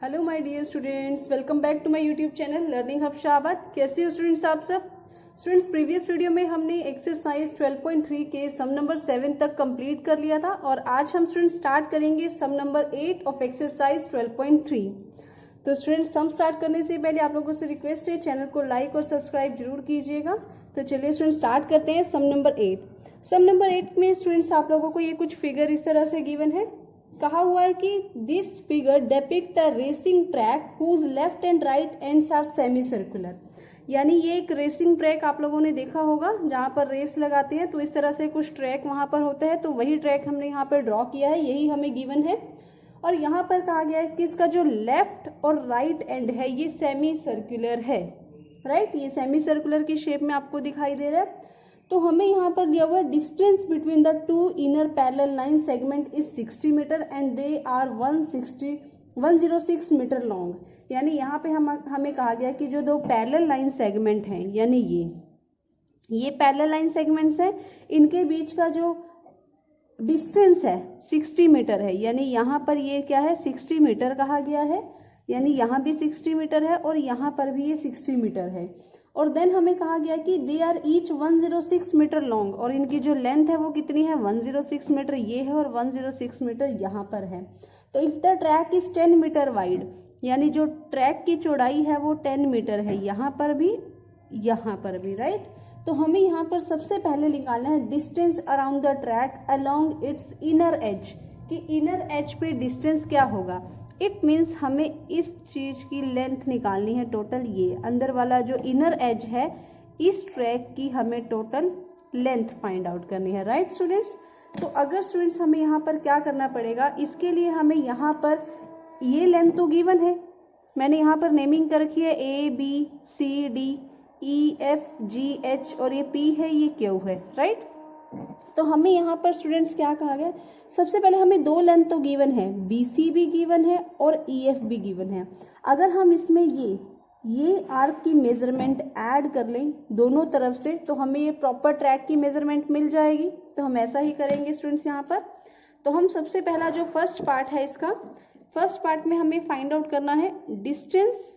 Hello my dear students, welcome back to my YouTube channel learning hub Shahbad. कैसे हो students आप सब? Students, previous video में हमने एक्सरसाइज 12.3 के सम नंबर 7 तक कंप्लीट कर लिया था और आज हम स्टूडेंट्स स्टार्ट करेंगे सम नंबर 8 ऑफ एक्सरसाइज 12.3। तो स्टूडेंट्स, सम स्टार्ट करने से पहले आप लोगों से रिक्वेस्ट है चैनल को लाइक और सब्सक्राइब जरूर कीजिएगा। तो चलिए स्टूडेंट्स स्टार्ट करते हैं सम नंबर 8। सम नंबर 8 में स्टूडेंट्स आप लोगों को ये कुछ फिगर इस तरह से गिवन है। कहा हुआ है कि this figure depict a racing track whose left and right ends are semi circular. यानी ये एक रेसिंग ट्रैक आप लोगों ने देखा होगा जहां पर रेस लगाते हैं, तो इस तरह से कुछ ट्रैक वहां पर होता है, तो वही ट्रैक हमने यहाँ पर ड्रॉ किया है, यही हमें गिवन है। और यहाँ पर कहा गया है कि इसका जो लेफ्ट और राइट एंड है ये सेमी सर्कुलर है। राइट, ये सेमी सर्कुलर की शेप में आपको दिखाई दे रहा है। तो हमें यहाँ पर दिया हुआ है distance between the two inner parallel line segment is 60 metre and they are 106 metre long. यानी यहाँ पे हमें कहा गया कि जो दो पैरेलल लाइन सेगमेंट हैं, यानी ये पैरेलल लाइन सेगमेंट्स हैं, इनके बीच का जो डिस्टेंस है 60 मीटर है। यानी यहाँ पर ये क्या है, 60 मीटर कहा गया है। यानी यहाँ भी 60 मीटर है और यहाँ पर भी ये 60 मीटर है। और देन हमें कहा गया कि they are each 106 metre long, और इनकी जो लेंथ है वो कितनी है, 106 मीटर ये है और 106 मीटर यहाँ पर है। तो if the track is 10 metre wide, यानी जो ट्रैक की चौड़ाई है वो 10 मीटर है, यहाँ पर भी राइट। तो हमें यहाँ पर सबसे पहले निकालना है distance around the track along it's inner as, कि इनर एज पे डिस्टेंस क्या होगा। इट मीन्स हमें इस चीज की लेंथ निकालनी है टोटल, ये अंदर वाला जो इनर एज है इस ट्रैक की हमें टोटल लेंथ फाइंड आउट करनी है। राइट स्टूडेंट्स, तो अगर स्टूडेंट्स हमें यहाँ पर क्या करना पड़ेगा, इसके लिए हमें यहाँ पर ये लेंथ तो गिवन है, मैंने यहाँ पर नेमिंग कर रखी है ABCD EFGH और ये P है, ये Q है। राइट, तो हमें यहाँ पर स्टूडेंट्स क्या कहा गया, सबसे पहले हमें दो लेंथ तो गिवन है, BC भी गिवन है और EF भी गिवन है। अगर हम इसमें ये आर्क की मेजरमेंट ऐड कर लें दोनों तरफ से, तो हमें ये प्रॉपर ट्रैक की मेजरमेंट मिल जाएगी। तो हम ऐसा ही करेंगे स्टूडेंट्स यहाँ पर। तो हम सबसे पहला जो फर्स्ट पार्ट है इसका, फर्स्ट पार्ट में हमें फाइंड आउट करना है distance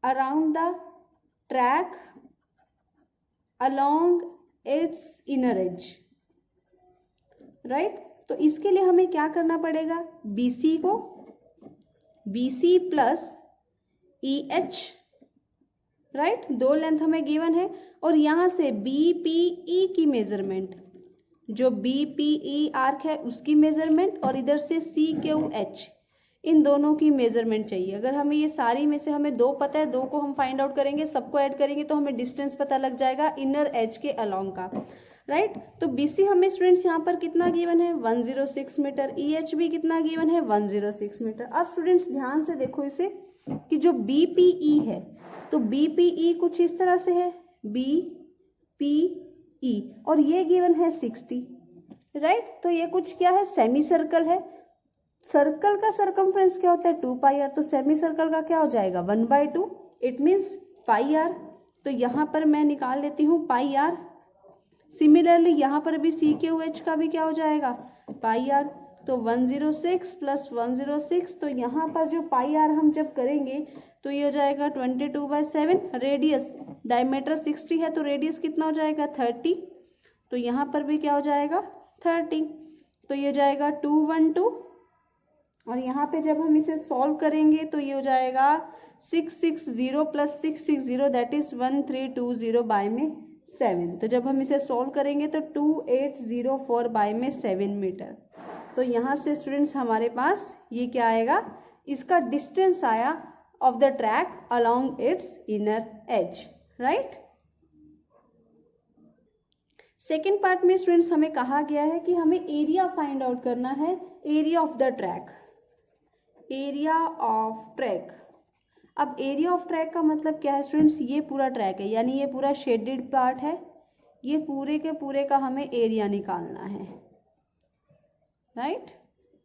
around the track along its inner edge। Right, तो इसके लिए हमें क्या करना पड़ेगा, BC को BC प्लस EH, राइट, दो लेंथ हमें गिवन है, और यहां से BPE की मेजरमेंट, जो BPE आर्क है उसकी मेजरमेंट, और इधर से CQH, इन दोनों की मेजरमेंट चाहिए। अगर हमें ये सारी में से हमें दो पता है, दो को हम फाइंड आउट करेंगे, सबको ऐड करेंगे तो हमें डिस्टेंस पता लग जाएगा इनर एज के अलोंग का। राइट, तो BC हमें स्टूडेंट्स यहाँ पर कितना गिवन है, 106 मीटर, EH भी कितना गिवन है, 106 मीटर। अब स्टूडेंट्स ध्यान से देखो इसे, कि जो BPE है, तो BPE कुछ इस तरह से है, BPE, और ये गिवन है 60। राइट, तो ये कुछ क्या है, सेमी सर्कल है। सर्कल का सर्कमफ्रेंस क्या होता है, 2πr, तो सेमी सर्कल का क्या हो जाएगा, 1/2, इट मीन्स πr। तो यहाँ पर मैं निकाल लेती हूँ πr। सिमिलरली यहाँ पर भी CQH का भी क्या हो जाएगा, πr। तो 106 प्लस 106, तो यहाँ पर जो πr हम जब करेंगे तो ये हो जाएगा 22/7। रेडियस, डायमीटर 60 है तो रेडियस कितना हो जाएगा, 30। तो यहाँ पर भी क्या हो जाएगा, 30। तो ये हो जाएगा 212, और यहाँ पे जब हम इसे सॉल्व करेंगे तो ये हो जाएगा 660 प्लस 660, दैट इज 1320/7। तो जब हम इसे सॉल्व करेंगे तो 2804/7 मीटर। तो यहाँ से स्टूडेंट्स हमारे पास ये क्या आएगा, इसका डिस्टेंस आया of the track along it's inner as. Right, second part में स्टूडेंट्स हमें कहा गया है कि हमें एरिया फाइंड आउट करना है, area of the track, area of track. अब एरिया ऑफ ट्रैक का मतलब क्या है स्टूडेंट्स, ये पूरा ट्रैक है, यानी ये पूरा शेडेड पार्ट है, ये पूरे के पूरे का हमें एरिया निकालना है। राइट,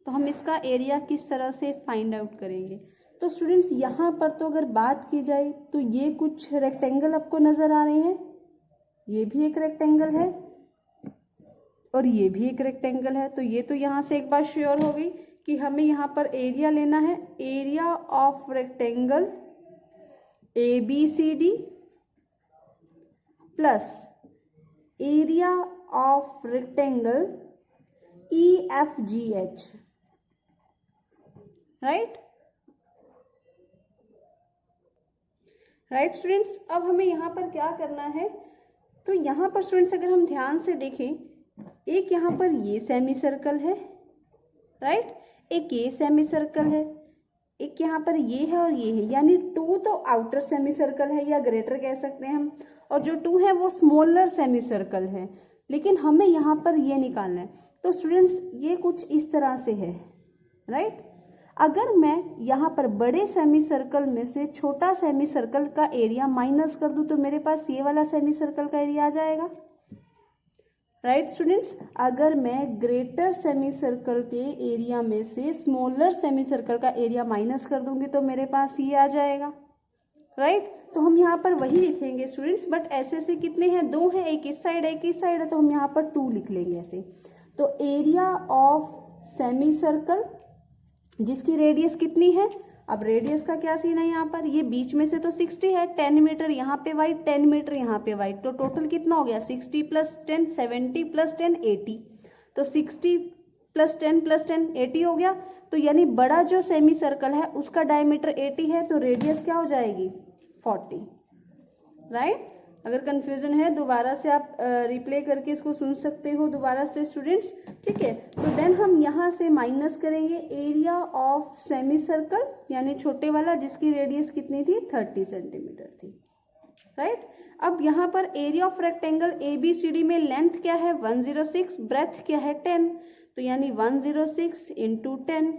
तो हम इसका एरिया किस तरह से फाइंड आउट करेंगे। तो स्टूडेंट्स यहाँ पर तो अगर बात की जाए तो ये कुछ रेक्टेंगल आपको नजर आ रहे हैं, ये भी एक रेक्टेंगल है, और ये भी एक रेक्टेंगल है। तो ये तो यहाँ से एक बात श्योर हो गई कि हमें यहाँ पर एरिया लेना है, area of rectangle ABCD plus area of rectangle EFGH, right students. अब हमें यहाँ पर क्या करना है, तो यहाँ पर स्टूडेंट्स अगर हम ध्यान से देखें, एक यहाँ पर ये सेमी सर्कल है, राइट, एक ये सेमी सर्कल है, एक यहाँ पर ये है और ये है, यानी 2 तो आउटर सेमी सर्कल है या ग्रेटर कह सकते हैं हम, और जो 2 है वो स्मॉलर सेमी सर्कल है, लेकिन हमें यहाँ पर ये निकालना है। तो स्टूडेंट्स ये कुछ इस तरह से है, राइट। अगर मैं यहाँ पर बड़े सेमी सर्कल में से छोटा सेमी सर्कल का एरिया माइनस कर दूं तो मेरे पास ये वाला सेमी सर्कल का एरिया आ जाएगा, राइट स्टूडेंट्स। अगर मैं ग्रेटर सेमी सर्कल के एरिया में से स्मॉलर सेमी सर्कल का एरिया माइनस कर दूंगी तो मेरे पास ये आ जाएगा, राइट। तो हम यहाँ पर वही लिखेंगे स्टूडेंट्स, बट ऐसे कितने हैं, 2 हैं, एक इस साइड है एक इस साइड है, तो हम यहाँ पर 2 लिख लेंगे ऐसे। तो एरिया ऑफ सेमी सर्कल जिसकी रेडियस कितनी है, अब रेडियस का क्या सीन है यहाँ पर, ये बीच में से तो 60 है, 10 मीटर यहाँ पे वाइड, 10 मीटर यहाँ पे वाइड, तो टोटल कितना हो गया 60 + 10 70 + 10 80, तो 60 + 10 + 10 80 हो गया। तो यानी बड़ा जो सेमी सर्कल है उसका डायमीटर 80 है, तो रेडियस क्या हो जाएगी 40, राइट। अगर कंफ्यूजन है दोबारा से आप रिप्ले करके इसको सुन सकते हो दोबारा से स्टूडेंट्स, ठीक है। तो देन हम यहाँ से माइनस करेंगे एरिया ऑफ सेमी सर्कल यानी छोटे वाला जिसकी रेडियस कितनी थी 30 सेंटीमीटर थी, राइट। अब यहाँ पर एरिया ऑफ रेक्टेंगल ABCD में लेंथ क्या है 106, ब्रेथ क्या है 10, तो यानी 106 × 10।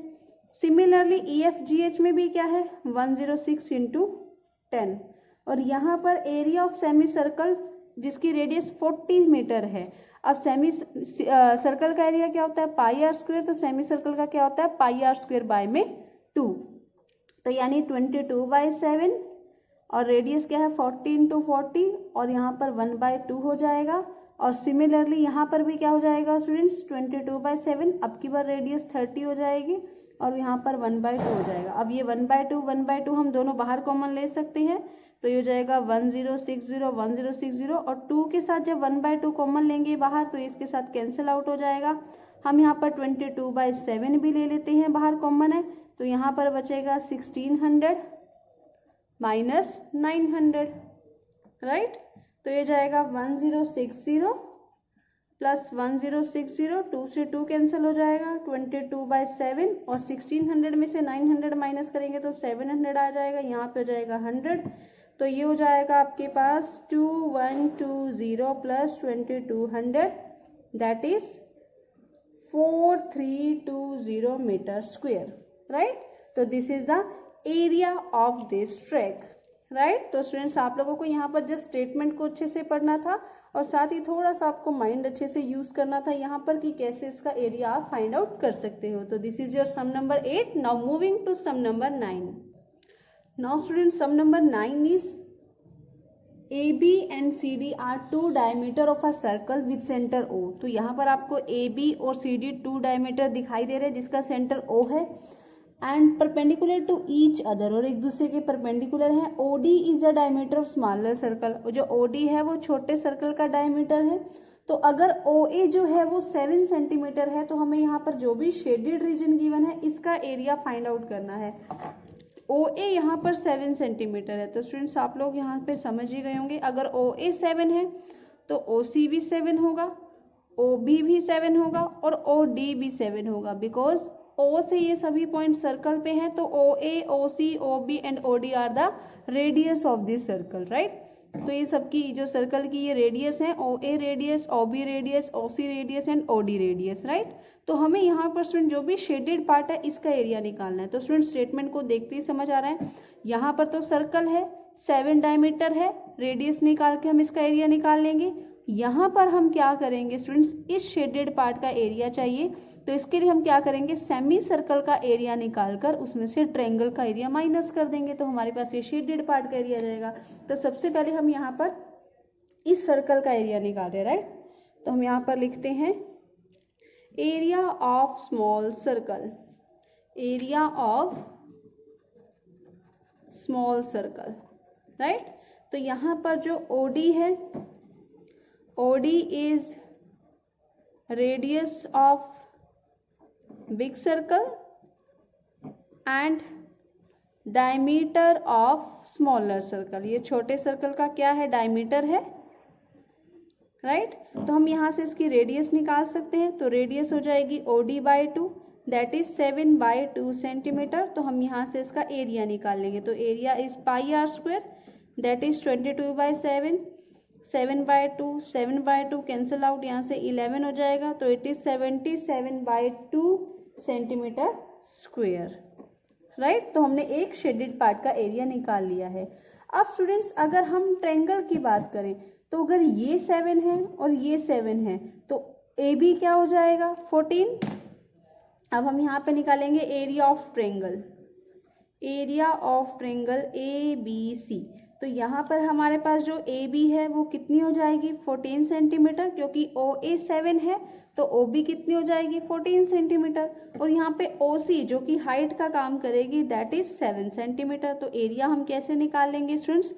सिमिलरली EFGH में भी क्या है 106 × 10, और यहाँ पर एरिया ऑफ सेमी सर्कल जिसकी रेडियस 40 मीटर है। अब सेमी सर्कल का एरिया क्या होता है πr², तो सेमी सर्कल का क्या होता है πr² 2, तो यानी 22/7, और रेडियस क्या है 40 × 40, और यहाँ पर 1/2 हो जाएगा। और सिमिलरली यहाँ पर भी क्या हो जाएगा स्टूडेंट्स 22/7, अब की बार रेडियस 30 हो जाएगी और यहाँ पर 1/2 हो जाएगा। अब ये 1/2 हम दोनों बाहर कॉमन ले सकते हैं, तो ये हो जाएगा 1060 और 2 के साथ जब 1/2 कॉमन लेंगे बाहर तो इसके साथ कैंसिल आउट हो जाएगा। हम यहाँ पर 22/7 भी ले लेते हैं, बाहर कॉमन है, तो यहाँ पर बचेगा 1600 माइनस 900, राइट। तो ये जाएगा 1060 प्लस 1060, 2 से 2 कैंसिल हो जाएगा, 22/7 और 1600 में से 900 माइनस करेंगे तो 700 आ जाएगा, यहाँ पे हो जाएगा 100, तो ये हो जाएगा आपके पास 2120 plus 2200 that is 4320 metre square, right. तो this is the area of this track, right. तो स्टूडेंट्स आप लोगों को यहाँ पर जस्ट स्टेटमेंट को अच्छे से पढ़ना था और साथ ही थोड़ा सा आपको माइंड अच्छे से यूज करना था यहाँ पर कि कैसे इसका एरिया आप फाइंड आउट कर सकते हो। तो this is your sum number 8। Now moving to sum number 9। Now students sum number 9 is AB and CD are 2 diameter of a circle with center O। तो यहाँ पर आपको AB और CD 2 diameter दिखाई दे रहे हैं जिसका सेंटर O है and perpendicular to each other, और एक दूसरे के परपेंडिकुलर है। OD is a diameter of smaller circle, जो OD है वो छोटे सर्कल का डायमीटर है। तो अगर OA जो है वो 7 सेंटीमीटर है तो हमें यहाँ पर जो भी शेडेड रीजन गिवन है इसका एरिया फाइंड आउट करना है। OA यहाँ पर 7 सेंटीमीटर है, तो स्टूडेंट्स आप लोग यहाँ पे समझ ही गए होंगे, अगर OA 7 है तो OC भी 7 होगा, OB भी 7 होगा और OD भी 7 होगा, बिकॉज O से ये सभी पॉइंट सर्कल पे हैं, तो OA, OC, OB and OD are the radius of this circle, right. तो ये सबकी जो सर्कल की ये रेडियस है, OA radius, OB radius, OC radius and OD radius, right. तो हमें यहाँ पर स्टूडेंट जो भी शेडेड पार्ट है इसका एरिया निकालना है। तो स्टूडेंट स्टेटमेंट को देखते ही समझ आ रहा है, यहाँ पर तो सर्कल है 7 डायमीटर है, रेडियस निकाल के हम इसका एरिया निकाल लेंगे। यहाँ पर हम क्या करेंगे स्टूडेंट्स, इस शेडेड पार्ट का एरिया चाहिए, तो इसके लिए हम क्या करेंगे, सेमी सर्कल का एरिया निकालकर उसमें से ट्रायंगल का एरिया माइनस कर देंगे, तो हमारे पास ये शेडेड पार्ट का एरिया आ जाएगा। तो सबसे पहले हम यहाँ पर इस सर्कल का एरिया निकाल रहे हैं, राइट। तो हम यहाँ पर लिखते हैं area of small circle, area of small circle, right. तो यहाँ पर जो OD है, OD is radius of big circle and diameter of smaller circle. ये छोटे सर्कल का क्या है, डायमीटर है, राइट। तो हम यहाँ से इसकी रेडियस निकाल सकते हैं। तो रेडियस हो जाएगी OD/2 दैट इज 7/2 सेंटीमीटर। तो हम यहाँ से इसका एरिया निकाल लेंगे। तो area is πr² that is 22/7, 7/2, 7/2 cancel out, यहाँ से 11 हो जाएगा। तो it is 77/2 centimetre square, right. तो हमने एक शेडेड पार्ट का एरिया निकाल लिया है। अब स्टूडेंट्स अगर हम ट्रायंगल की बात करें तो अगर ये 7 है और ये 7 है तो AB क्या हो जाएगा, 14। अब हम यहाँ पे निकालेंगे area of triangle, area of triangle ABC। तो यहाँ पर हमारे पास जो AB है वो कितनी हो जाएगी, 14 सेंटीमीटर, क्योंकि OA 7 है तो OB कितनी हो जाएगी, 14 सेंटीमीटर। और यहाँ पे OC जो कि हाइट का काम करेगी दैट इज 7 सेंटीमीटर। तो एरिया हम कैसे निकाल लेंगे students,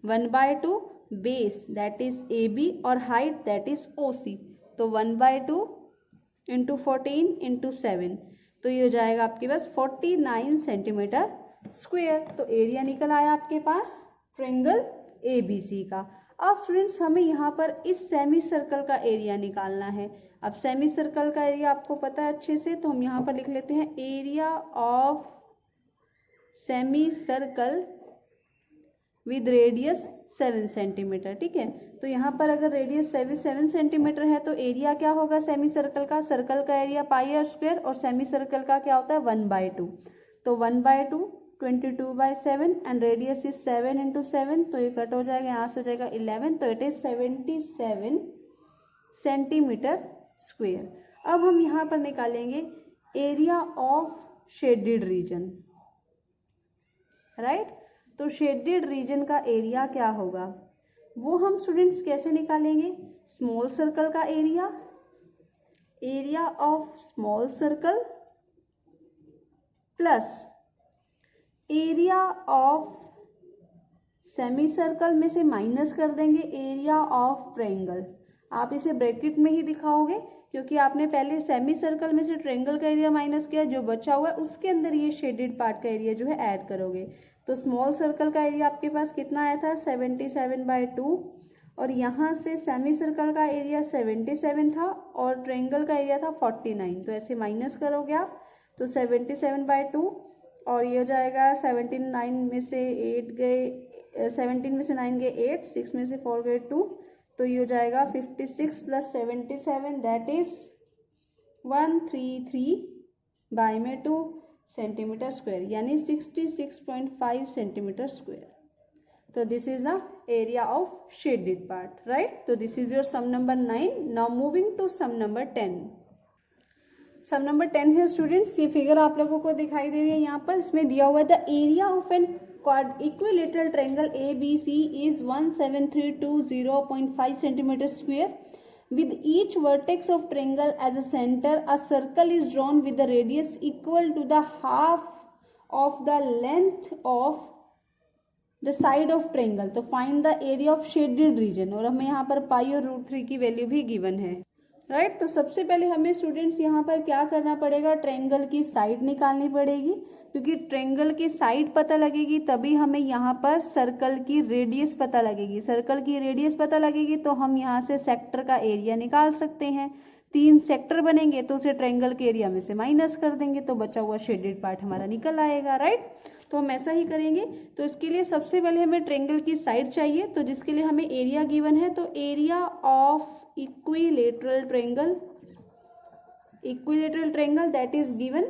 1/2 base that is AB और हाइट दैट इज OC। तो 1/2 इंटू 14 इंटू 7, तो ये हो जाएगा आपके पास 49 सेंटीमीटर स्क्वेयर। तो एरिया निकल आया आपके पास ट्रायंगल ABC का। अब स्टूडेंट्स हमें यहाँ पर इस सेमी सर्कल का एरिया निकालना है। अब सेमी सर्कल का एरिया आपको पता है अच्छे से, तो हम यहाँ पर लिख लेते हैं area of semi circle with radius 7 centimetre, ठीक है। तो यहाँ पर अगर रेडियस 7 सेंटीमीटर है तो एरिया क्या होगा सेमी सर्कल का, सर्कल का एरिया πr² और सेमी सर्कल का क्या होता है 1/2। तो 1/2 22/7 एंड रेडियस इज 7 इंटू 7, तो ये कट हो जाएगा, यहाँ से हो जाएगा 11। तो इट इज 77 सेंटीमीटर स्क्वेयर। अब हम यहाँ पर निकालेंगे area of shaded region, right. तो शेडेड रीजन का एरिया क्या होगा वो हम स्टूडेंट्स कैसे निकालेंगे, स्मॉल सर्कल का area, area of small circle plus area of semi circle में से माइनस कर देंगे एरिया ऑफ ट्रायंगल। आप इसे ब्रैकेट में ही दिखाओगे क्योंकि आपने पहले सेमी सर्कल में से ट्रायंगल का एरिया माइनस किया, जो बचा हुआ है उसके अंदर ये शेडेड पार्ट का एरिया जो है ऐड करोगे। तो स्मॉल सर्कल का एरिया आपके पास कितना आया था 77/2 और यहाँ से सेमी सर्कल का एरिया 77 था और ट्रायंगल का एरिया था 49। तो ऐसे माइनस करोगे आप तो 77/2 और ये हो जाएगा 79 में से 8 गए, 17 में से 9 गए 8, 6 में से 4 गए 2, तो ये हो जाएगा 56 plus 77 that is 133/2 centimetre square, यानी 66.5 सेंटीमीटर स्क्वायर। तो this is the area of shaded part, right. तो this is your sum number 9। Now moving to sum number 10। Sum number 10 है स्टूडेंट्स, ये फिगर आप लोगों को दिखाई दे रही है यहाँ पर, इसमें दिया हुआ है the area of an equilateral triangle ABC is 17320.5 centimeter square. With each vertex of triangle as a center, a circle is drawn with the radius equal to the half of the length of the side of triangle. तो find the area of shaded region, और हमें यहाँ पर पाई और √3 की value भी given है, right. तो सबसे पहले हमें स्टूडेंट्स यहाँ पर क्या करना पड़ेगा, ट्रायंगल की साइड निकालनी पड़ेगी, क्योंकि ट्रायंगल की साइड पता लगेगी तभी हमें यहाँ पर सर्कल की रेडियस पता लगेगी। सर्कल की रेडियस पता लगेगी तो हम यहाँ से सेक्टर का एरिया निकाल सकते हैं। 3 सेक्टर बनेंगे तो उसे ट्रायंगल के एरिया में से माइनस कर देंगे तो बचा हुआ शेडेड पार्ट हमारा निकल आएगा, राइट। तो हम ऐसा ही करेंगे। तो इसके लिए सबसे पहले हमें ट्रायंगल की साइड चाहिए, तो जिसके लिए हमें एरिया गिवन है, तो area of equilateral triangle that is given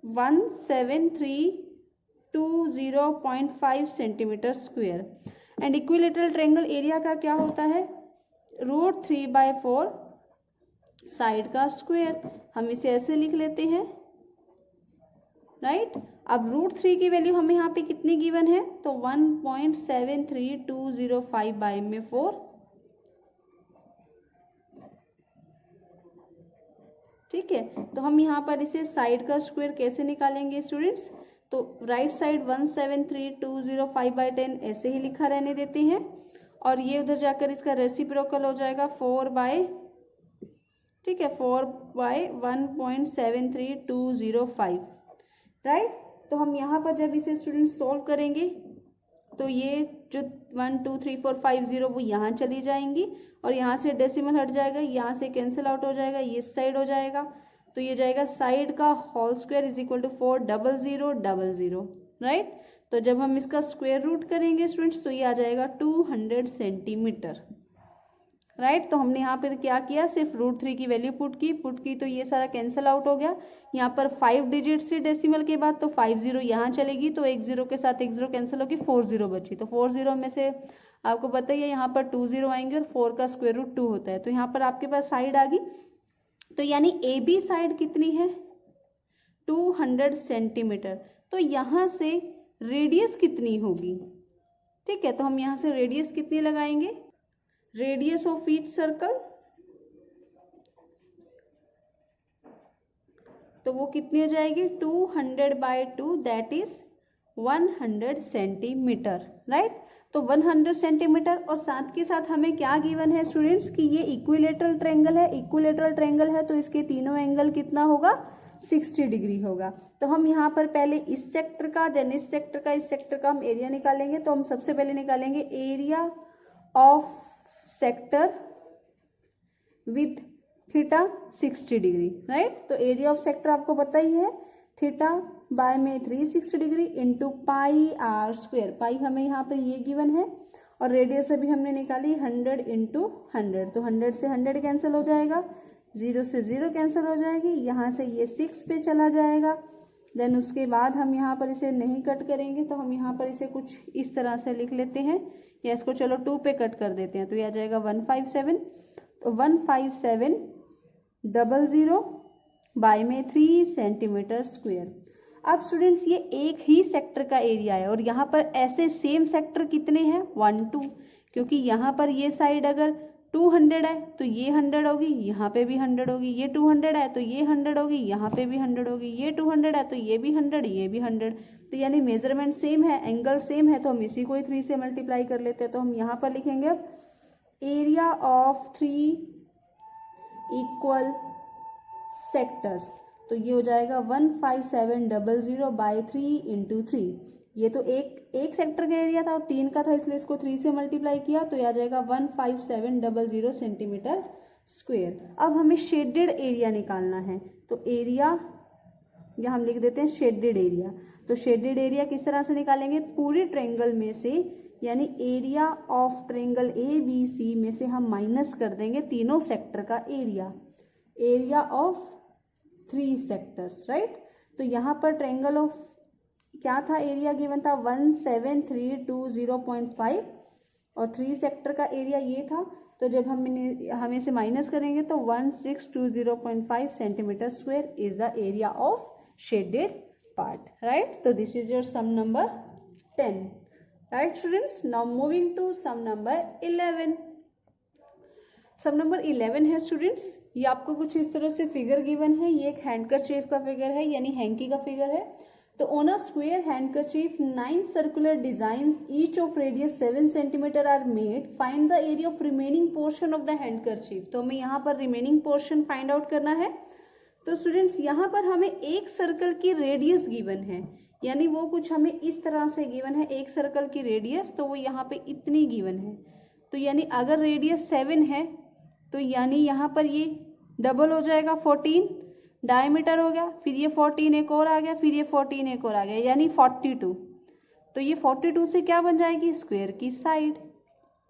17320.5 centimetre square and equilateral triangle area का क्या होता है √3/4 साइड का स्क्वायर। हम इसे ऐसे लिख लेते हैं, राइट। अब √3 की वैल्यू हमें यहाँ पे कितनी गिवन है, तो 1.73205/4 ठीक है, तो हम यहाँ पर इसे साइड का स्क्वायर कैसे निकालेंगे स्टूडेंट्स, तो राइट साइड 173,205/10 ऐसे ही लिखा रहने देते हैं, और ये उधर जाकर इसका रेसिप्रोकल हो जाएगा 4 ठीक है 4/1.73205, राइट। तो हम यहाँ पर जब इसे स्टूडेंट सॉल्व करेंगे तो ये जो 1 2 3 4 5 0 वो यहाँ चली जाएंगी, और यहाँ से डेसिमल हट जाएगा, यहाँ से कैंसिल आउट हो जाएगा, ये साइड हो जाएगा, तो ये जाएगा साइड का whole square is equal to 40000, right. तो जब हम इसका स्क्वायर रूट करेंगे स्टूडेंट्स तो ये आ जाएगा 200 सेंटीमीटर, राइट। तो हमने यहाँ पर क्या किया, सिर्फ √3 की वैल्यू पुट की तो ये सारा कैंसिल आउट हो गया। यहाँ पर 5 डिजिट से डेसिमल के बाद तो 5 0 यहाँ चलेगी, तो एक 0 के साथ एक 0 कैंसिल होगी, 4 0 बची, तो 4 0 में से आपको पता ही है यहाँ पर 2 0 आएंगे और 4 का स्क्वायर रूट 2 होता है, तो यहाँ पर आपके पास साइड आ गई। तो यानी ए बी साइड कितनी है 200 सेंटीमीटर, तो यहाँ से रेडियस कितनी होगी, ठीक है। तो हम यहाँ से रेडियस कितनी लगाएंगे, रेडियस ऑफ ईच सर्कल, तो वो कितनी हो जाएगी 200/2 दैट इज 100 सेंटीमीटर, राइट। तो 100 सेंटीमीटर, और साथ के साथ हमें क्या गिवन है स्टूडेंट्स कि ये इक्विलेटरल ट्रायंगल है, इक्विलेटरल ट्रायंगल है तो इसके तीनों एंगल कितना होगा 60 डिग्री होगा। तो हम यहाँ पर पहले इस सेक्टर का, देन इस सेक्टर का, इस सेक्टर का हम एरिया निकालेंगे। तो हम सबसे पहले निकालेंगे area of sector with theta 60 degree, right. तो एरिया ऑफ सेक्टर आपको पता ही है, थीटा बाय में 360 डिग्री इंटू πr², पाई हमें यहाँ पर ये गिवन है, और रेडियस अभी हमने निकाली 100 इंटू 100, तो 100 से 100 कैंसिल हो जाएगा, 0 से 0 कैंसिल हो जाएगी, यहाँ से ये 6 पे चला जाएगा। देन उसके बाद हम यहाँ पर इसे नहीं कट करेंगे, तो हम यहाँ पर इसे कुछ इस तरह से लिख लेते हैं, या इसको चलो 2 पे कट कर देते हैं, तो ये आ जाएगा 157, तो 15700 बाय में 3 सेंटीमीटर स्क्वायर। अब स्टूडेंट्स ये एक ही सेक्टर का एरिया है, और यहाँ पर ऐसे सेम सेक्टर कितने हैं 1 2, क्योंकि यहाँ पर ये साइड अगर 200 है तो ये 100 होगी, यहाँ पे भी 100 होगी, ये 200 है तो ये 100 होगी, यहाँ पे भी 100 होगी, ये 200 है तो ये भी 100, ये भी 100, तो यानी मेजरमेंट सेम है, एंगल सेम है, तो हम इसी को ही 3 से मल्टीप्लाई कर लेते हैं। तो हम यहाँ पर लिखेंगे अब एरिया ऑफ 3 इक्वल सेक्टर्स, तो ये हो जाएगा 15700/3 इंटू 3, ये तो एक सेक्टर का एरिया था और 3 का था, इसलिए इसको 3 से मल्टीप्लाई किया, तो यह आ जाएगा 15700 सेंटीमीटर स्क्वायर। अब हमें शेडेड एरिया निकालना है, तो एरिया यहाँ हम लिख देते हैं शेडेड एरिया। तो शेडेड एरिया किस तरह से निकालेंगे, पूरे ट्रायंगल में से, यानी एरिया ऑफ ट्रायंगल ABC में से हम माइनस कर देंगे तीनों सेक्टर का area, area of 3 sectors, right. तो यहाँ पर ट्रायंगल ऑफ क्या था, एरिया गिवन था 17320.5, और 3 सेक्टर का एरिया ये था, तो जब हम इसे माइनस करेंगे तो 1620.5 centimetre square is the area of shaded part, right. तो this is your sum number 10, right students. Now moving to sum number 11। Sum number 11 है स्टूडेंट्स, ये आपको कुछ इस तरह से फिगर गिवन है, ये एक हैंडकरचीफ का फिगर है, यानी हैंकी का फिगर है। तो on a square handkerchief 9 circular designs each of radius 7 centimetre are made, find the area of remaining portion of the handkerchief. तो हमें यहाँ पर रिमेनिंग पोर्शन फाइंड आउट करना है। तो स्टूडेंट्स यहाँ पर हमें एक सर्कल की रेडियस गिवन है, यानी वो कुछ हमें इस तरह से गिवन है, एक सर्कल की रेडियस, तो वो यहाँ पे इतनी गिवन है। तो यानी अगर रेडियस 7 है तो यानी यहाँ पर ये डबल हो जाएगा 14, डायमीटर हो गया, फिर ये 14 एक और आ गया, फिर ये 14 एक और आ गया, यानी 42। तो ये 42 से क्या बन जाएगी, स्क्वायर की साइड,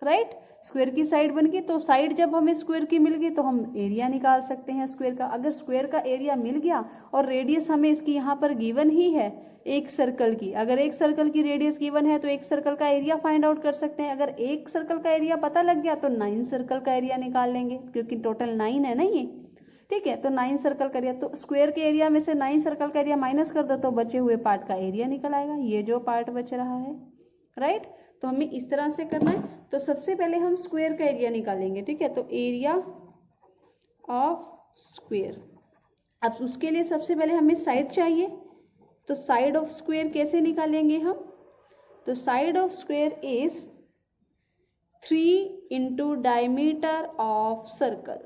राइट। स्क्वायर की साइड बन गई, तो साइड जब हमें स्क्वायर की मिल गई तो हम एरिया निकाल सकते हैं स्क्वायर का। अगर स्क्वायर का एरिया मिल गया और रेडियस हमें इसकी यहाँ पर गिवन ही है एक सर्कल की, अगर एक सर्कल की रेडियस गिवन है तो एक सर्कल का एरिया फाइंड आउट कर सकते हैं। अगर एक सर्कल का एरिया पता लग गया तो 9 सर्कल का एरिया निकाल लेंगे, क्योंकि टोटल 9 है ना ये, ठीक है। तो 9 सर्कल का एरिया, तो स्क्वायर के एरिया में से 9 सर्कल का एरिया माइनस कर दो तो बचे हुए पार्ट का एरिया निकल आएगा, ये जो पार्ट बच रहा है, राइट। तो हमें इस तरह से करना है। तो सबसे पहले हम स्क्वायर का एरिया निकालेंगे, ठीक है। तो एरिया ऑफ स्क्वायर, अब उसके लिए सबसे पहले हमें साइड चाहिए, तो साइड ऑफ स्क्वायर कैसे निकालेंगे हम? तो side of square is 3 into diameter of circle,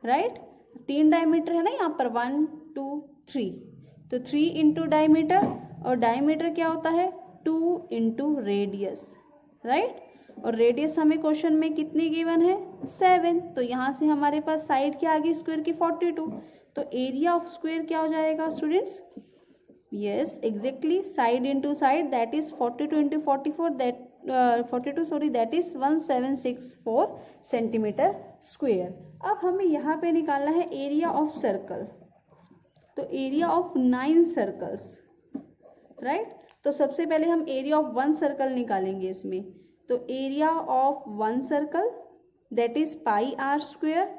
right. 3 diameter है ना यहाँ पर, 1 2 3, तो 3 इंटू डायमीटर, और डायमीटर क्या होता है 2 इंटू रेडियस, राइट। और रेडियस हमें क्वेश्चन में कितनी गिवन है 7, तो यहाँ से हमारे पास साइड क्या आ गई स्क्वायर की 42, तो एरिया ऑफ स्क्वायर क्या हो जाएगा students? Yes exactly, side into side, that is 42 into 44, that 42 sorry, that is 1764 centimetre square. अब हमें यहाँ पे निकालना है एरिया ऑफ सर्कल, तो एरिया ऑफ 9 सर्कल्स, राइट। तो सबसे पहले हम एरिया ऑफ 1 सर्कल निकालेंगे इसमें, तो area of 1 circle that is pi r square,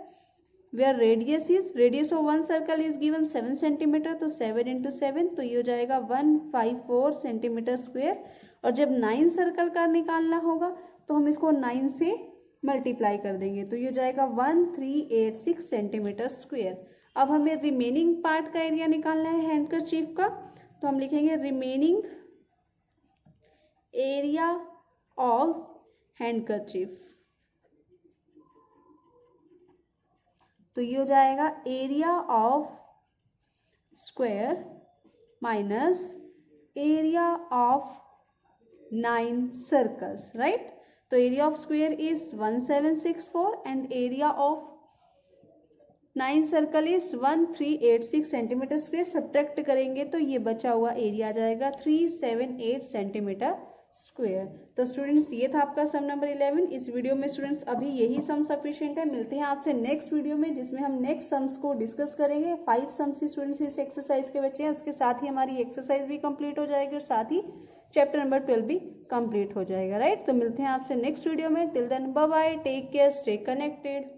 where radius of 1 circle is given 7 centimetre, तो 7 इंटू 7, तो ये हो जाएगा 154 सेंटीमीटर स्क्वायर। और जब 9 सर्कल का निकालना होगा तो हम इसको 9 से मल्टीप्लाई कर देंगे, तो ये हो जाएगा 1386 सेंटीमीटर स्क्वायर। अब हमें रिमेनिंग पार्ट का एरिया निकालना है हैंडकरचीफ का, तो हम लिखेंगे रिमेनिंग एरिया ऑफ हैंडकरचीफ, तो ये हो जाएगा area of square minus area of 9 circles, right. तो area of square is 1764 and area of 9 circle is 1386 centimetre square. Subtract करेंगे तो ये बचा हुआ एरिया आ जाएगा 378 सेंटीमीटर स्क्वायर। तो स्टूडेंट्स ये था आपका सम नंबर 11। इस वीडियो में स्टूडेंट्स अभी यही सम सफिशिएंट है। मिलते हैं आपसे नेक्स्ट वीडियो में जिसमें हम नेक्स्ट सम्स को डिस्कस करेंगे। 5 सम्स ही स्टूडेंट्स इस एक्सरसाइज के बच्चे हैं, उसके साथ ही हमारी एक्सरसाइज भी कंप्लीट हो जाएगी और साथ ही चैप्टर नंबर 12 भी कंप्लीट हो जाएगा, राइट। तो मिलते हैं आपसे नेक्स्ट वीडियो में। Till then bye bye, take care, stay connected.